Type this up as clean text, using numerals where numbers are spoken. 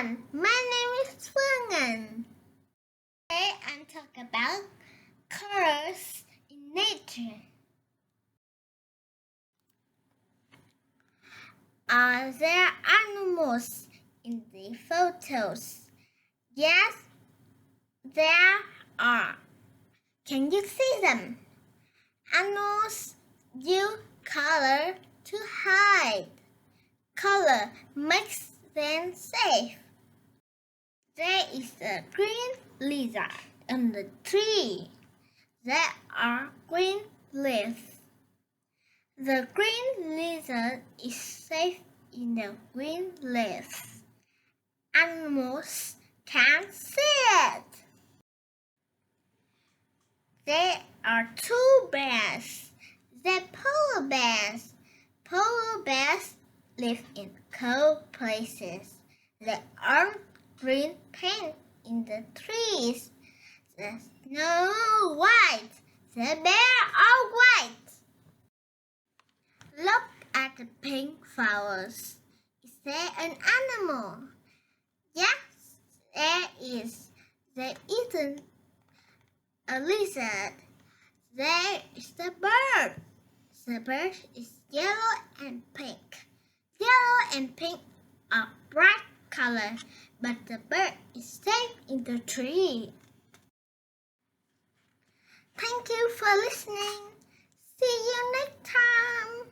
everyone, my name is PHUONG NGAN. Today I'm talking about colors in nature. Are there animals in the photos? Yes, there are. Can you see them? Animals use color to hide. Color makes them safe. There is a green lizard on the tree. There are green leaves. The green lizard is safe in the green leaves. Animals can't see it. There are two bears. They're polar bears. Polar bears live in cold places. There are green paint in the trees. The snow white. The bears are white. Look at the pink flowers. Is there an animal? Yes, there is. There isn't a lizard. There is the bird. The bird is yellow and pink. Yellow and pink are bright colors, but the bird is safe in the tree. Thank you for listening. See you next time.